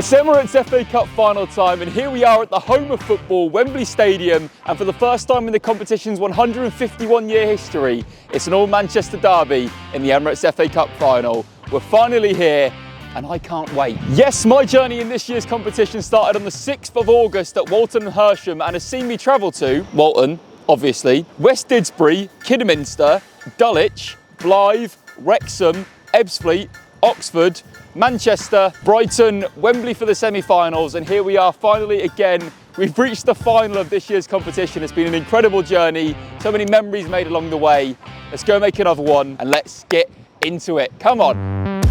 It's Emirates FA Cup final time, and here we are at the home of football, Wembley Stadium, and for the first time in the competition's 151-year history, it's an all-Manchester derby in the Emirates FA Cup final. We're finally here, and I can't wait. Yes, my journey in this year's competition started on the 6th of August at Walton and Hersham, and has seen me travel to Walton, obviously, West Didsbury, Kidderminster, Dulwich, Blythe, Wrexham, Ebbsfleet, Oxford, Manchester, Brighton, Wembley for the semi-finals, and here we are finally again. We've reached the final of this year's competition. It's been an incredible journey, so many memories made along the way. Let's go make another one and let's get into it. Come on.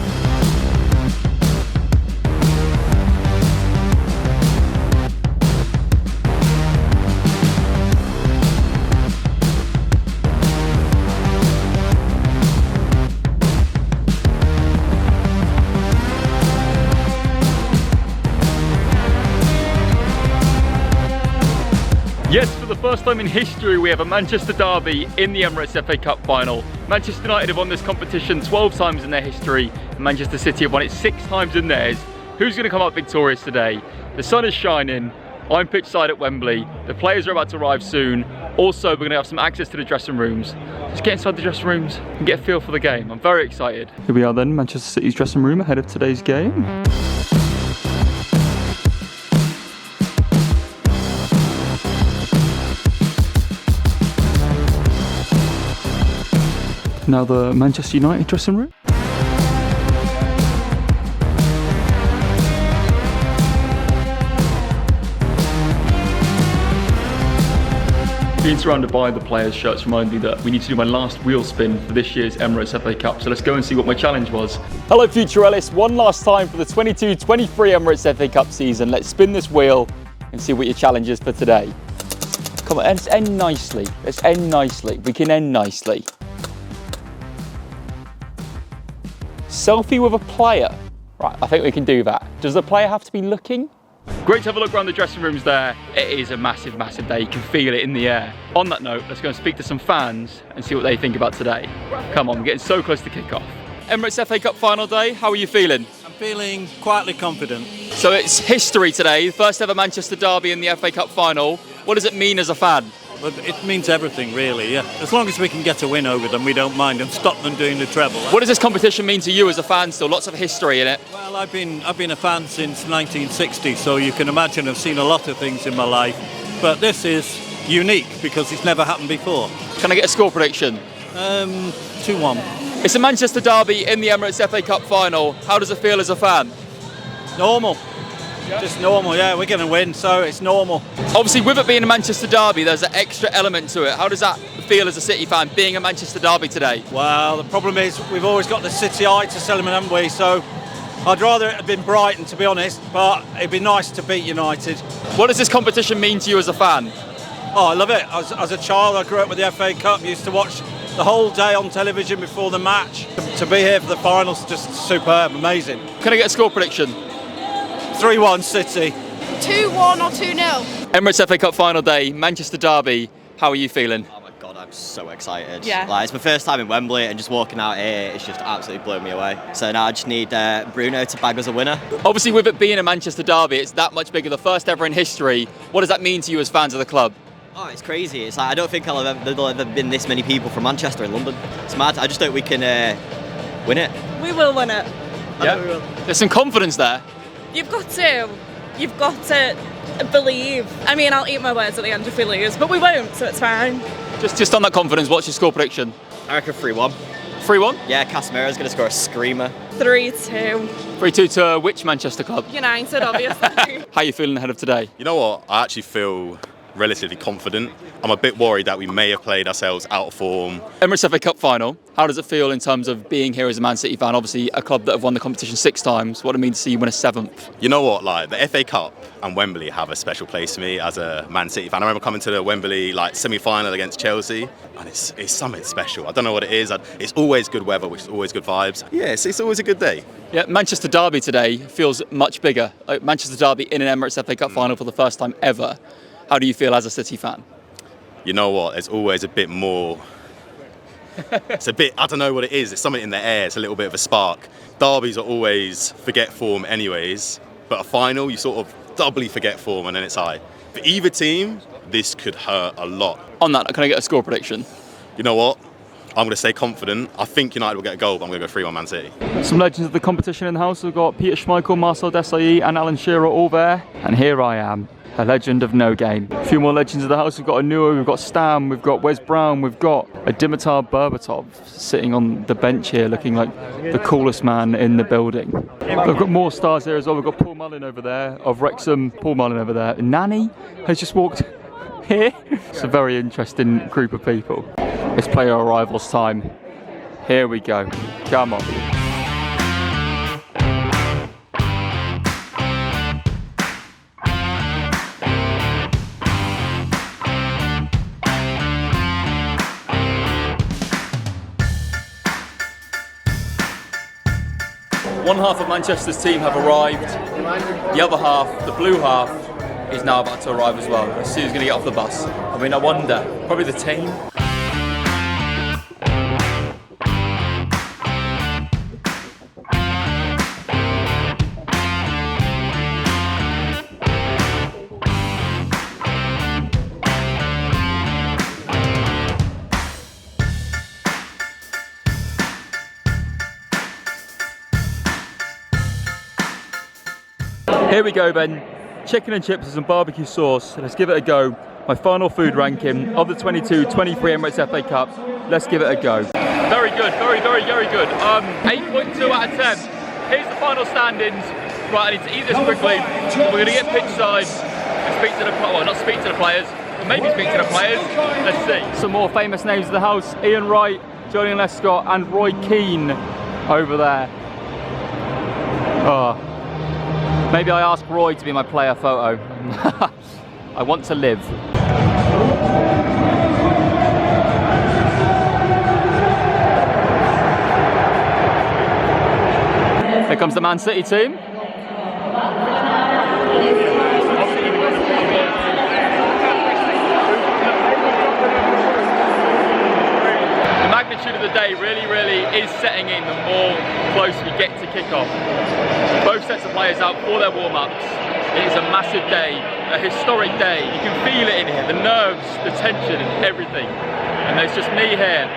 Yes, for the first time in history, we have a Manchester derby in the Emirates FA Cup final. Manchester United have won this competition 12 times in their history, and Manchester City have won it 6 times in theirs. Who's going to come out victorious today? The sun is shining, I'm pitch side at Wembley, the players are about to arrive soon. Also, we're going to have some access to the dressing rooms. Let's get inside the dressing rooms and get a feel for the game. I'm very excited. Here we are then, Manchester City's dressing room ahead of today's game. Now the Manchester United dressing room. Being surrounded by the players' shirts remind me that we need to do my last wheel spin for this year's Emirates FA Cup, so let's go and see what my challenge was. Hello Future Ellis, one last time for the 22-23 Emirates FA Cup season. Let's spin this wheel and see what your challenge is for today. Come on, let's end nicely. Let's end nicely. We can end nicely. Selfie with a player. Right, I think we can do that. Does the player have to be looking? Great to have a look around the dressing rooms there. It is a massive, massive day. You can feel it in the air. On that note, let's go and speak to some fans and see what they think about today. Come on, we're getting so close to kick-off. Emirates FA Cup final day, how are you feeling? I'm feeling quietly confident. So it's history today, first ever Manchester derby in the FA Cup final. What does it mean as a fan? Well, it means everything, really, yeah. As long as we can get a win over them, we don't mind, and stop them doing the treble. What does this competition mean to you as a fan still? Lots of history in it. Well, I've been a fan since 1960, so you can imagine I've seen a lot of things in my life. But this is unique because it's never happened before. Can I get a score prediction? 2-1. It's a Manchester derby in the Emirates FA Cup final. How does it feel as a fan? Normal. Yeah. Just normal, yeah, we're going to win, so it's normal. Obviously, with it being a Manchester derby, there's an extra element to it. How does that feel as a City fan, being a Manchester derby today? Well, the problem is we've always got the City eye to sell them, haven't we? So I'd rather it had been Brighton, to be honest, but it'd be nice to beat United. What does this competition mean to you as a fan? Oh, I love it. As a child, I grew up with the FA Cup, used to watch the whole day on television before the match. To be here for the finals, just superb, amazing. Can I get a score prediction? 3-1 City. 2-1 or 2-0. Emirates FA Cup final day, Manchester derby. How are you feeling? Oh my God, I'm so excited. Yeah. Like, it's my first time in Wembley, and just walking out here, it's just absolutely blown me away. So now I just need Bruno to bag us a winner. Obviously, with it being a Manchester derby, it's that much bigger, the first ever in history. What does that mean to you as fans of the club? Oh, it's crazy. It's like, I don't think there'll ever been this many people from Manchester in London. It's mad. I just hope we can win it. We will win it. Yeah. We will. There's some confidence there. You've got to believe. I mean, I'll eat my words at the end if we lose, but we won't, so it's fine. Just on that confidence, what's your score prediction? I reckon 3-1. 3-1? Yeah, Casemiro's going to score a screamer. 3-2. 3-2 to which Manchester club? United, obviously. How are you feeling ahead of today? You know what? I actually feel relatively confident. I'm a bit worried that we may have played ourselves out of form. Emirates FA Cup final, how does it feel in terms of being here as a Man City fan? Obviously a club that have won the competition 6 times. What it means to see you win a 7th? You know what, like the FA Cup and Wembley have a special place to me as a Man City fan. I remember coming to the Wembley semi-final against Chelsea, and it's something special. I don't know what it is. It's always good weather, which is always good vibes. Yeah, it's always a good day. Yeah, Manchester derby today feels much bigger. Like Manchester derby in an Emirates FA Cup final for the first time ever. How do you feel as a City fan? You know what, there's always a bit more. It's a bit, I don't know what it is, there's something in the air, it's a little bit of a spark. Derbies are always forget form anyways, But a final, you sort of doubly forget form, and then it's high. For either team, this could hurt a lot. On that, can I get a score prediction? You know what? I'm going to stay confident. I think United will get a goal, but I'm going to go 3-1 Man City. Some legends of the competition in the house. We've got Peter Schmeichel, Marcel Desailly and Alan Shearer all there. And here I am, a legend of no game. A few more legends of the house. We've got Anua, we've got Stam, we've got Wes Brown, we've got a Dimitar Berbatov sitting on the bench here looking like the coolest man in the building. We've got more stars here as well. We've got Paul Mullin over there of Wrexham, Paul Mullin over there. Nani has just walked here. It's a very interesting group of people. It's player arrivals time. Here we go. Come on. One half of Manchester's team have arrived. The other half, the blue half, is now about to arrive as well. As soon as he's going to get off the bus. I mean, I wonder, probably the team. Here we go, Ben. Chicken and chips and some barbecue sauce. Let's give it a go. My final food ranking of the 22-23 Emirates FA Cup. Let's give it a go. Very good, very good. 8.2 out of 10. Here's the final standings. Right, I need to eat this quickly. We're going to get pitch side and speak to the, well, not speak to the players, but maybe speak to the players. Let's see. Some more famous names of the house. Ian Wright, Julian Lescott and Roy Keane over there. Oh. Maybe I ask Roy to be my player photo. I want to live. Here comes the Man City team. The magnitude of the day really is setting in the more close we get to kick-off. Both sets of players out for their warm-ups. It is a massive day, a historic day. You can feel it in here, the nerves, the tension and everything. And there's just me here,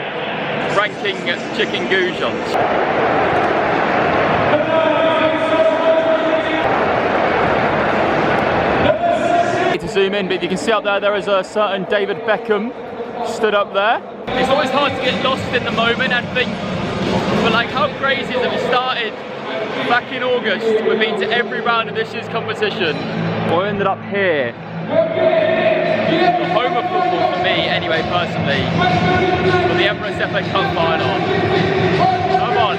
ranking chicken goujons. To zoom in, but you can see up there is a certain David Beckham stood up there. It's always hard to get lost in the moment and think, but like how crazy is it we started back in August, we've been to every round of this year's competition. We ended up here. The home of football for me, anyway, personally, for the Emirates FA Cup final. Come on.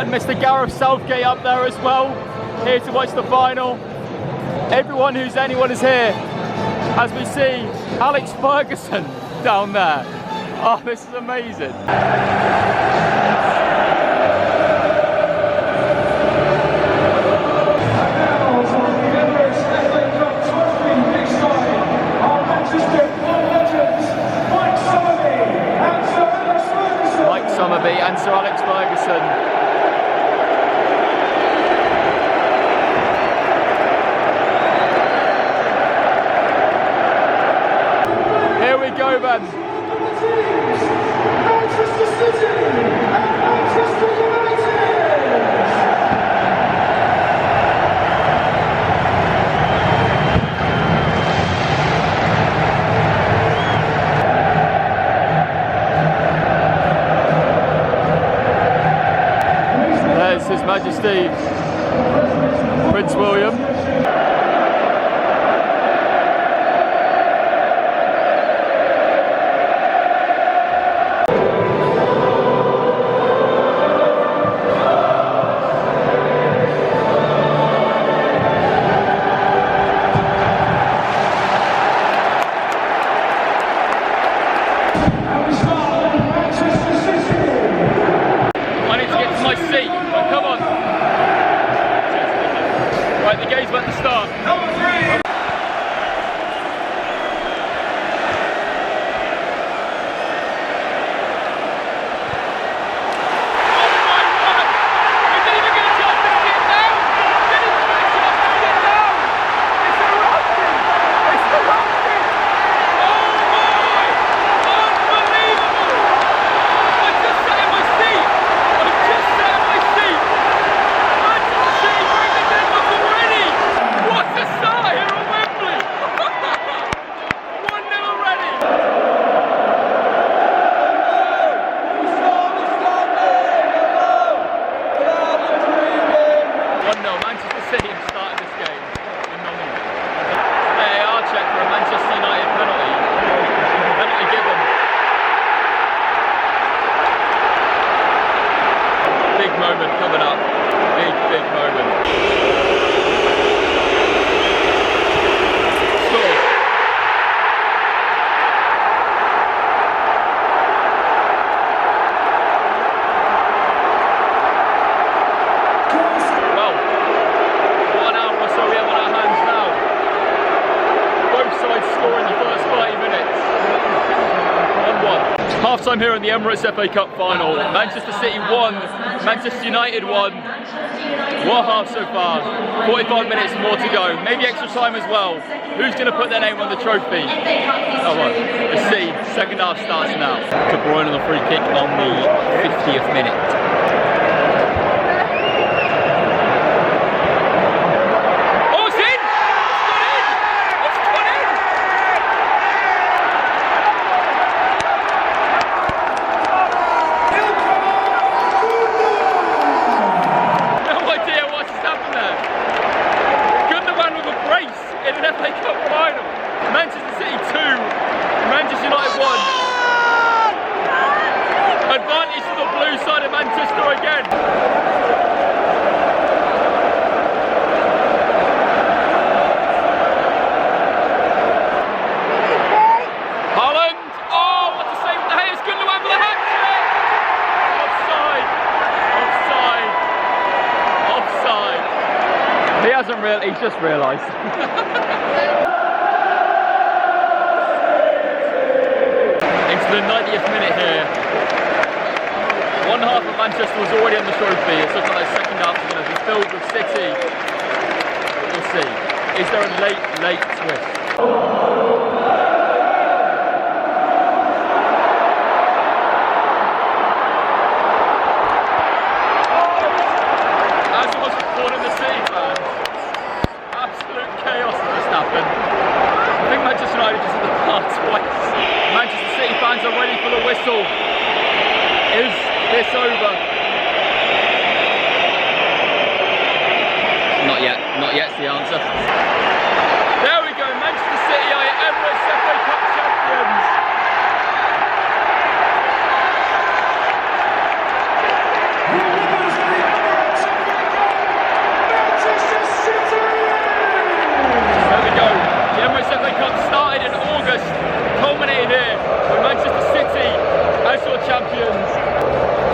Mr. Gareth Southgate up there as well, here to watch the final. Everyone who's anyone is here, as we see Alex Ferguson down there. Oh, this is amazing. Mike Summerby and Sir Alex Ferguson. Go, Ben. Manchester City and Manchester United. There's His Majesty Prince William. Half-time here in the Emirates FA Cup final. Manchester City won, Manchester United won. What half so far? 45 minutes more to go. Maybe extra time as well. Who's going to put their name on the trophy? Come on, let's see. Second half starts now. De Bruyne on the free kick on the 50th minute. Advantage to the blue side of Manchester again. Haaland. Oh, what to say with the Hayes. Gundogan for the hat-trick. Offside. Offside. Offside. He hasn't really, he's just realised. Into the 90th minute here. One half of Manchester was already on the trophy. It's looking like the second half is going to be filled with City. We'll see. Is there a late twist? As it was reported, the City fans, absolute chaos has just happened. I think Manchester United just hit the bar twice. Manchester City fans are ready for the whistle. Is this over? Not yet's the answer. There we go, Manchester City are Emirates FA Cup champions. There we go, the Emirates FA Cup started in August, culminated here with Manchester City as your champions.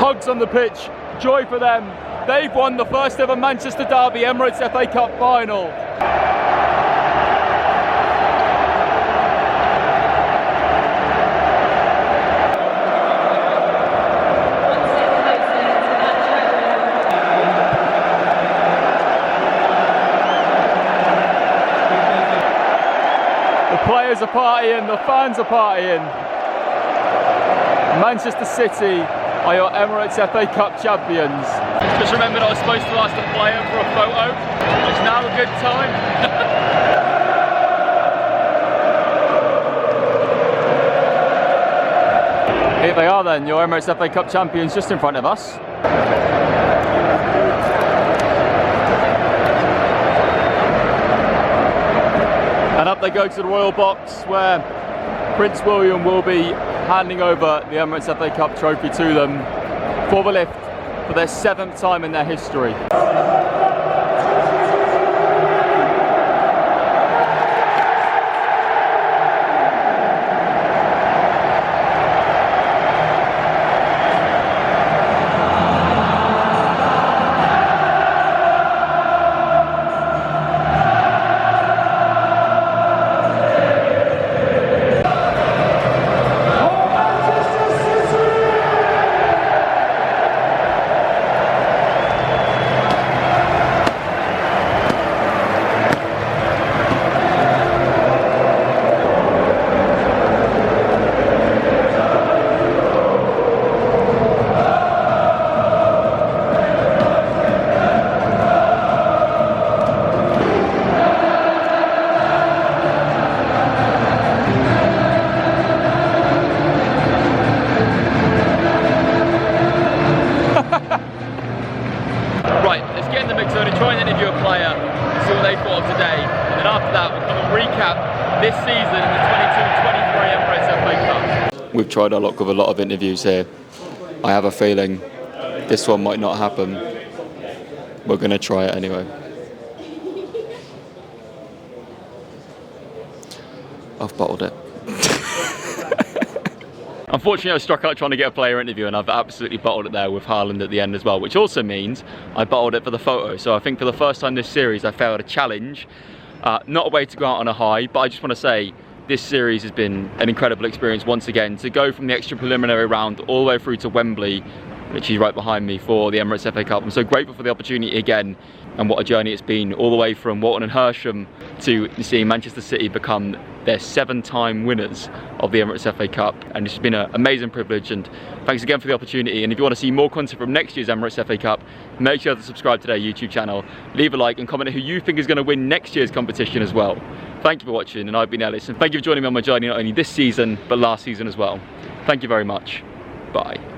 Hugs on the pitch, joy for them. They've won the first ever Manchester derby, Emirates FA Cup final. The players are partying, the fans are partying. Manchester City are your Emirates FA Cup champions. Just remembered I was supposed to ask the player for a photo. It's now a good time. Here they are then, your Emirates FA Cup champions just in front of us. And up they go to the Royal Box where Prince William will be handing over the Emirates FA Cup trophy to them for the lift for their 7th time in their history. This season in the 22-23 Emirates FA Cup. We've tried our luck with a lot of interviews here. I have a feeling this one might not happen. We're going to try it anyway. I've bottled it. Unfortunately, I struck out trying to get a player interview and I've absolutely bottled it there with Haaland at the end as well, which also means I bottled it for the photo. So I think for the first time this series, I failed a challenge. Not a way to go out on a high, but I just want to say this series has been an incredible experience once again. To go from the extra preliminary round all the way through to Wembley, which is right behind me, for the Emirates FA Cup. I'm so grateful for the opportunity again, and what a journey it's been, all the way from Walton and Hersham to seeing Manchester City become their 7-time winners of the Emirates FA Cup. And it's been an amazing privilege, and thanks again for the opportunity. And if you want to see more content from next year's Emirates FA Cup, make sure to subscribe to their YouTube channel, leave a like and comment who you think is going to win next year's competition as well. Thank you for watching, and I've been Ellis, and thank you for joining me on my journey not only this season but last season as well. Thank you very much. Bye.